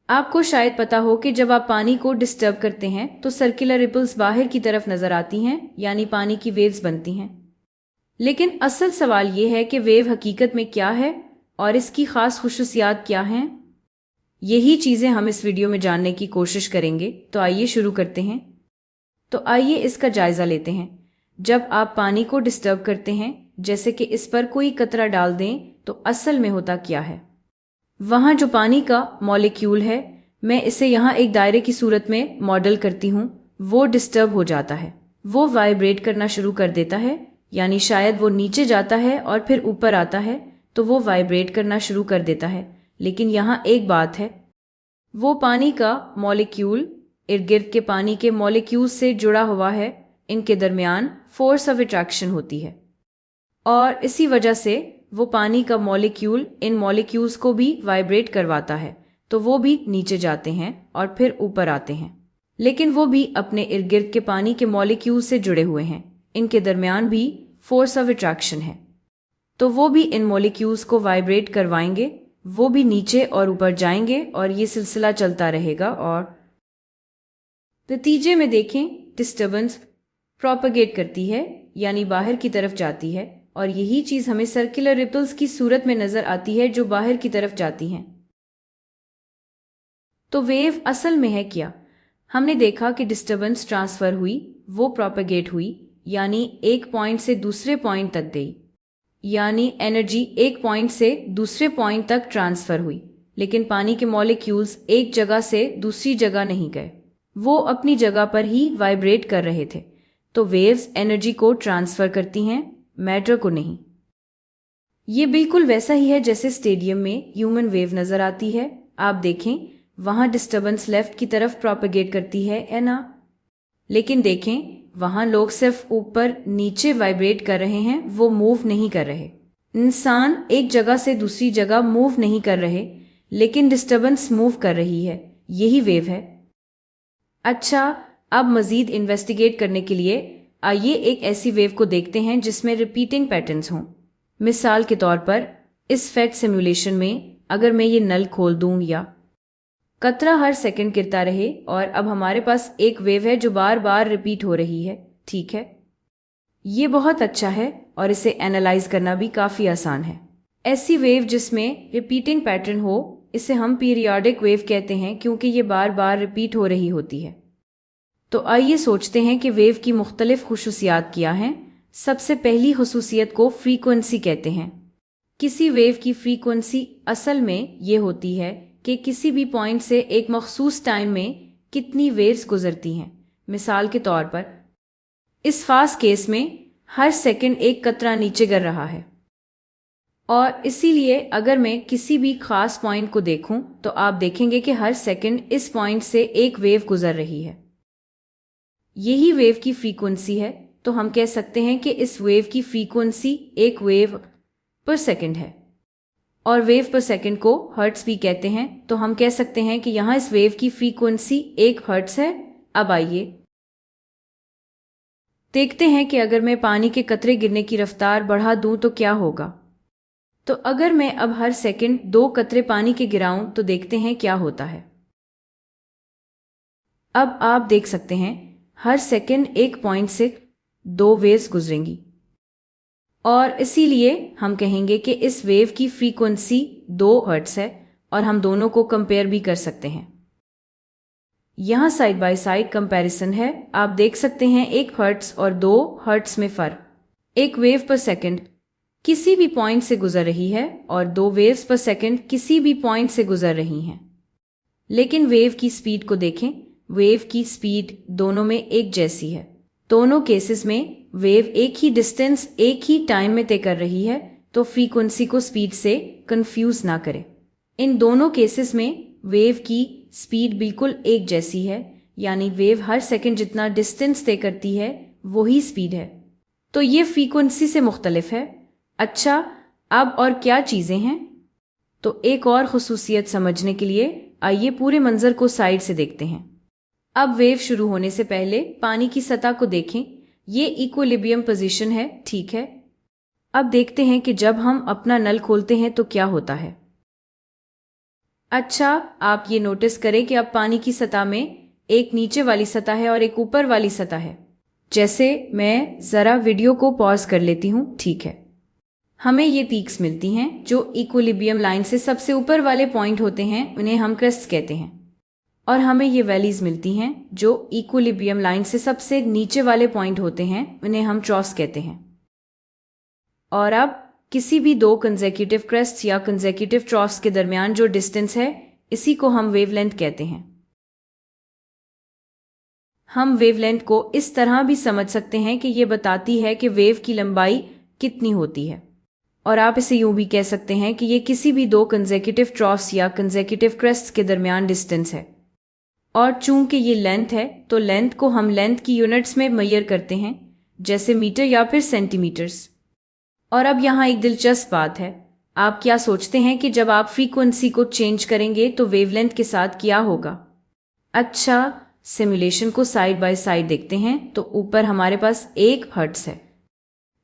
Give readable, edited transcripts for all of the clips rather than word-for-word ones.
आपको शायद पता हो कि जब आप पानी को डिस्टर्ब करते हैं तो सर्कुलर रिपल्स बाहर की तरफ नजर आती हैं, यानी पानी की वेव्स बनती हैं। लेकिन असल सवाल ये है कि वेव हकीकत में क्या है और इसकी खास खुसूसियात क्या हैं। यही चीजें हम इस वीडियो में जानने की कोशिश करेंगे। तो आइए शुरू करते हैं। तो आइए इसका जायजा लेते हैं। जब आप पानी को डिस्टर्ब करते हैं, जैसे कि इस पर कोई कतरा डाल दें, तो असल में होता क्या है। वहाँ जो पानी का मॉलिक्यूल है, मैं इसे यहाँ एक दायरे की सूरत में मॉडल करती हूँ, वो डिस्टर्ब हो जाता है। वो वाइब्रेट करना शुरू कर देता है, यानी शायद वो नीचे जाता है और फिर ऊपर आता है, तो वो वाइब्रेट करना शुरू कर देता है। लेकिन यहाँ एक बात है, वो पानी का मॉलिक्यूल इर्द गिर्द के पानी के मॉलिक्यूल से जुड़ा हुआ है। इनके दरमियान फोर्स ऑफ अट्रैक्शन होती है और इसी वजह से वो पानी का मॉलिक्यूल इन मॉलिक्यूल्स को भी वाइब्रेट करवाता है, तो वो भी नीचे जाते हैं और फिर ऊपर आते हैं। लेकिन वो भी अपने इर्द गिर्द के पानी के मॉलिक्यूल से जुड़े हुए हैं। इनके दरमियान भी फोर्स ऑफ अट्रैक्शन है, तो वो भी इन मॉलिक्यूल्स को वाइब्रेट करवाएंगे। वो भी नीचे और ऊपर जाएंगे और ये सिलसिला चलता रहेगा और नतीजे में देखें डिस्टर्बेंस प्रोपेगेट करती है, यानी बाहर की तरफ जाती है। और यही चीज हमें सर्कुलर रिपल्स की सूरत में नजर आती है जो बाहर की तरफ जाती हैं। तो वेव असल में है क्या। हमने देखा कि डिस्टर्बेंस ट्रांसफर हुई, वो प्रोपेगेट हुई, यानी एक पॉइंट से दूसरे पॉइंट तक गई, यानी एनर्जी एक पॉइंट से दूसरे पॉइंट तक ट्रांसफर हुई। लेकिन पानी के मॉलिक्यूल्स एक जगह से दूसरी जगह नहीं गए, वो अपनी जगह पर ही वाइब्रेट कर रहे थे। तो वेव्स एनर्जी को ट्रांसफर करती हैं, मैटर को नहीं। ये बिल्कुल वैसा ही है जैसे स्टेडियम में ह्यूमन वेव नजर आती है। आप देखें, वहां डिस्टर्बेंस लेफ्ट की तरफ प्रोपेगेट करती है ना। लेकिन देखें, वहां लोग सिर्फ ऊपर नीचे वाइब्रेट कर रहे हैं, वो मूव नहीं कर रहे। इंसान एक जगह से दूसरी जगह मूव नहीं कर रहे, लेकिन डिस्टर्बेंस मूव कर रही है। यही वेव है। अच्छा, अब मजीद इन्वेस्टिगेट करने के लिए आइए एक ऐसी वेव को देखते हैं जिसमें रिपीटिंग पैटर्न्स हों। मिसाल के तौर पर इस फैक्ट सिमुलेशन में अगर मैं ये नल खोल दूं या कतरा हर सेकंड गिरता रहे, और अब हमारे पास एक वेव है जो बार बार रिपीट हो रही है। ठीक है, ये बहुत अच्छा है और इसे एनालाइज करना भी काफी आसान है। ऐसी वेव जिसमें रिपीटिंग पैटर्न हो, इसे हम पीरियोडिक वेव कहते हैं, क्योंकि ये बार बार रिपीट हो रही होती है। तो आइए सोचते हैं कि वेव की मुख्तलिफ खुसूसियात क्या हैं। सबसे पहली खुसूसियत को फ्रीक्वेंसी कहते हैं। किसी वेव की फ्रीक्वेंसी असल में ये होती है कि किसी भी पॉइंट से एक मखसूस टाइम में कितनी वेव्स गुजरती हैं। मिसाल के तौर पर इस खास केस में हर सेकंड एक कतरा नीचे गिर रहा है, और इसीलिए अगर मैं किसी भी खास पॉइंट को देखूं तो आप देखेंगे कि हर सेकंड इस पॉइंट से एक वेव गुजर रही है। यही वेव की फ्रीक्वेंसी है। तो हम कह सकते हैं कि इस वेव की फ्रीक्वेंसी एक वेव पर सेकंड है, और वेव पर सेकंड को हर्ट्ज भी कहते हैं। तो हम कह सकते हैं कि यहाँ इस वेव की फ्रीक्वेंसी एक हर्ट्ज है। अब आइए देखते हैं कि अगर मैं पानी के कतरे गिरने की रफ्तार बढ़ा दूं तो क्या होगा। तो अगर मैं अब हर सेकंड 2 कतरे पानी के गिराऊं तो देखते हैं क्या होता है। अब आप देख सकते हैं, हर सेकंड एक पॉइंट से 2 वेव्स गुजरेंगी, और इसीलिए हम कहेंगे कि इस वेव की फ्रीक्वेंसी 2 हर्ट्ज है। और हम दोनों को कंपेयर भी कर सकते हैं। यहाँ साइड बाय साइड कंपैरिजन है। आप देख सकते हैं 1 हर्ट्ज और 2 हर्ट्ज में फर्क। एक वेव पर सेकंड किसी भी पॉइंट से गुजर रही है और 2 वेव्स पर सेकंड किसी भी पॉइंट से गुजर रही हैं। लेकिन वेव की स्पीड को देखें, वेव की स्पीड दोनों में एक जैसी है। दोनों केसेस में वेव एक ही डिस्टेंस एक ही टाइम में तय कर रही है, तो फ्रीक्वेंसी को स्पीड से कंफ्यूज ना करें। इन दोनों केसेस में वेव की स्पीड बिल्कुल एक जैसी है, यानी वेव हर सेकंड जितना डिस्टेंस तय करती है वही स्पीड है। तो ये फ्रीक्वेंसी से मुख्तलिफ है। अच्छा, अब और क्या चीजें हैं। तो एक और खुसूसियत समझने के लिए आइए पूरे मंजर को साइड से देखते हैं। अब वेव शुरू होने से पहले पानी की सतह को देखें, ये इक्विलिब्रियम पोजीशन है। ठीक है, अब देखते हैं कि जब हम अपना नल खोलते हैं तो क्या होता है। अच्छा, आप ये नोटिस करें कि अब पानी की सतह में एक नीचे वाली सतह है और एक ऊपर वाली सतह है। जैसे मैं ज़रा वीडियो को पॉज कर लेती हूँ, ठीक है। हमें ये पीक्स मिलती हैं जो इक्विलिब्रियम लाइन से सबसे ऊपर वाले पॉइंट होते हैं, उन्हें हम क्रेस्ट कहते हैं। और हमें ये वैलीज मिलती हैं जो इक्विलिब्रियम लाइन से सबसे नीचे वाले पॉइंट होते हैं, उन्हें हम ट्रॉस कहते हैं। और अब किसी भी दो कंसेक्यूटिव क्रेस्ट या कंसेक्यूटिव ट्रॉस के दरमियान जो डिस्टेंस है, इसी को हम वेवलेंथ कहते हैं। हम वेवलेंथ को इस तरह भी समझ सकते हैं कि ये बताती है कि वेव की लंबाई कितनी होती है। और आप इसे यूं भी कह सकते हैं कि ये किसी भी दो कंसेक्यूटिव ट्रॉस या कंसेक्यूटिव क्रेस्ट्स के दरमियान डिस्टेंस है। और चूंकि ये लेंथ है, तो लेंथ को हम लेंथ की यूनिट्स में मेजर करते हैं, जैसे मीटर या फिर सेंटीमीटर्स। और अब यहाँ एक दिलचस्प बात है। आप क्या सोचते हैं कि जब आप फ्रीक्वेंसी को चेंज करेंगे तो वेवलेंथ के साथ क्या होगा? अच्छा, सिमुलेशन को साइड बाय साइड देखते हैं तो ऊपर हमारे पास 1 हर्ट्ज है,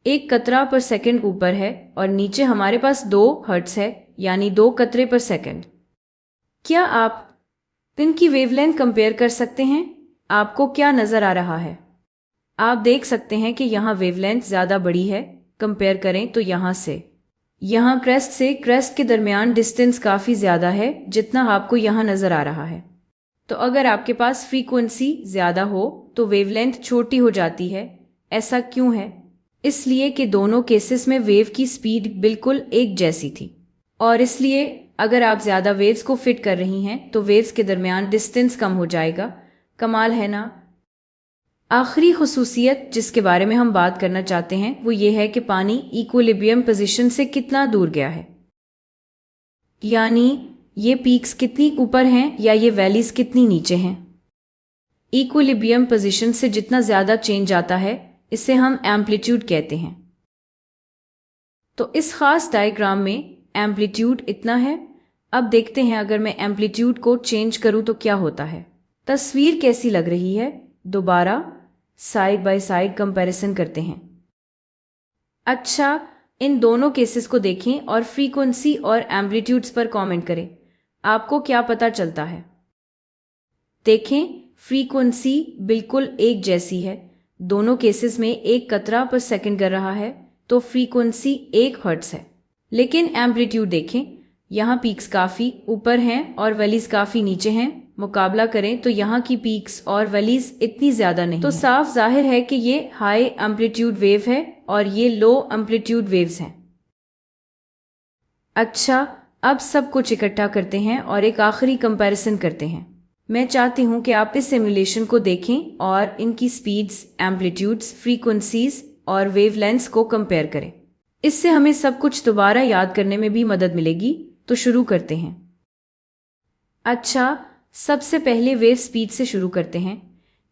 1 कतरा पर सेकंड ऊपर है, और नीचे हमारे पास 2 हर्ट्ज है, यानी 2 कतरे पर सेकंड। क्या आप इनकी वेवलेंथ कंपेयर कर सकते हैं? आपको क्या नजर आ रहा है? आप देख सकते हैं कि यहाँ वेवलेंथ ज्यादा बड़ी है। कंपेयर करें तो यहाँ क्रेस्ट से क्रेस्ट के दरमियान डिस्टेंस काफी ज्यादा है, जितना आपको यहाँ नजर आ रहा है। तो अगर आपके पास फ्रीक्वेंसी ज्यादा हो तो वेवलेंथ छोटी हो जाती है। ऐसा क्यों है? इसलिए कि दोनों केसेस में वेव की स्पीड बिल्कुल एक जैसी थी, और इसलिए अगर आप ज्यादा वेव्स को फिट कर रही हैं तो वेव्स के दरमियान डिस्टेंस कम हो जाएगा। कमाल है ना? आखिरी खुसूसियत जिसके बारे में हम बात करना चाहते हैं वो ये है कि पानी इक्विलिब्रियम पोजीशन से कितना दूर गया है, यानी ये पीक्स कितनी ऊपर हैं या ये वैलीज कितनी नीचे हैं। इक्विलिब्रियम पोजीशन से जितना ज्यादा चेंज आता है, इसे हम एम्पलीट्यूड कहते हैं। तो इस खास डायग्राम में एम्पलीट्यूड इतना है। अब देखते हैं अगर मैं एम्पलीट्यूड को चेंज करूं तो क्या होता है। तस्वीर कैसी लग रही है? दोबारा साइड बाय साइड कंपैरिजन करते हैं। अच्छा, इन दोनों केसेस को देखें और फ्रीक्वेंसी और एम्पलीट्यूड्स पर कमेंट करें। आपको क्या पता चलता है? देखें, फ्रीक्वेंसी बिल्कुल एक जैसी है। दोनों केसेस में 1 कतरा पर सेकंड कर रहा है, तो फ्रीक्वेंसी 1 हर्ट्ज है। लेकिन एम्पलीट्यूड देखें, यहाँ पीक्स काफी ऊपर हैं और वैलीज काफी नीचे हैं। मुकाबला करें तो यहाँ की पीक्स और वैलीज इतनी ज्यादा नहीं, तो साफ जाहिर है कि ये हाई एम्पलीट्यूड वेव है और ये लो एम्पलीट्यूड वेव्स हैं। अच्छा, अब सब कुछ इकट्ठा करते हैं और एक आखिरी कंपैरिजन करते हैं। मैं चाहती हूं कि आप इस सिमुलेशन को देखें और इनकी स्पीड्स, एम्पलीट्यूड्स, फ्रीक्वेंसीज और वेवलेंथ्स को कंपेयर करें। इससे हमें सब कुछ दोबारा याद करने में भी मदद मिलेगी। तो शुरू करते हैं। अच्छा, सबसे पहले वेव स्पीड से शुरू करते हैं।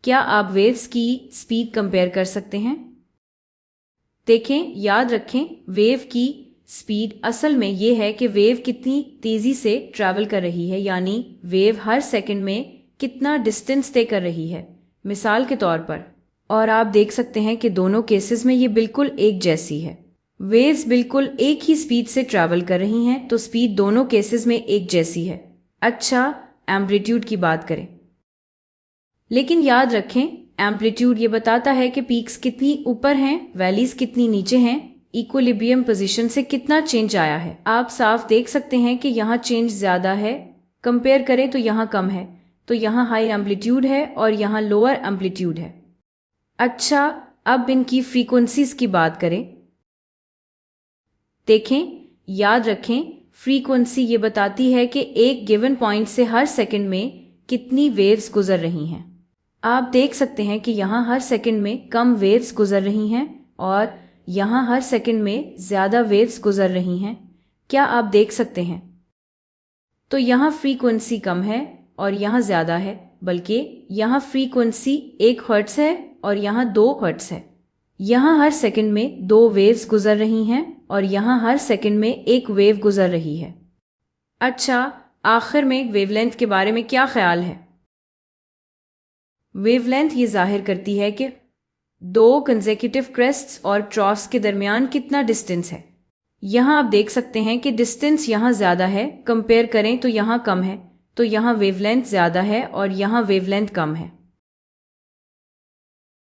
क्या आप वेव्स की स्पीड कंपेयर कर सकते हैं? देखें, याद रखें, वेव की स्पीड असल में ये है कि वेव कितनी तेजी से ट्रैवल कर रही है, यानी वेव हर सेकंड में कितना डिस्टेंस तय कर रही है, मिसाल के तौर पर। और आप देख सकते हैं कि दोनों केसेस में ये बिल्कुल एक जैसी है। वेव्स बिल्कुल एक ही स्पीड से ट्रैवल कर रही हैं, तो स्पीड दोनों केसेस में एक जैसी है। अच्छा, एम्पलीट्यूड की बात करें। लेकिन याद रखें, एम्पलीट्यूड ये बताता है कि पीक्स कितनी ऊपर हैं, वैलीज कितनी नीचे हैं, इक्विलिब्रियम पोजीशन से कितना चेंज आया है। आप साफ देख सकते हैं कि यहाँ चेंज ज्यादा है। कंपेयर करें तो यहाँ कम है। तो यहाँ हाई एम्पलीट्यूड है और यहाँ लोअर एम्पलीट्यूड है। अच्छा, अब इनकी फ्रीक्वेंसीज की बात करें। देखें, याद रखें, फ्रीक्वेंसी ये बताती है कि एक गिवन पॉइंट से हर सेकंड में कितनी वेव्स गुजर रही हैं। आप देख सकते हैं कि यहाँ हर सेकंड में कम वेव्स गुजर रही हैं और यहाँ हर सेकंड में ज्यादा वेव्स गुजर रही हैं। क्या आप देख सकते हैं? तो यहाँ फ्रीक्वेंसी कम है और यहाँ ज्यादा है, बल्कि यहाँ फ्रीक्वेंसी 1 हर्ट्ज है और यहाँ 2 हर्ट्ज है। यहाँ हर सेकंड में 2 वेव्स गुजर रही हैं और यहाँ हर सेकंड में 1 वेव गुजर रही है। अच्छा, आखिर में वेवलेंथ के बारे में क्या ख्याल है? वेवलेंथ ये जाहिर करती है कि 2 कंसेक्यूटिव क्रेस्ट्स और ट्रॉस के दरमियान कितना डिस्टेंस है। यहाँ आप देख सकते हैं कि डिस्टेंस यहाँ ज़्यादा है, कंपेयर करें तो यहाँ कम है, तो यहाँ वेवलेंथ ज़्यादा है और यहाँ वेवलेंथ कम है।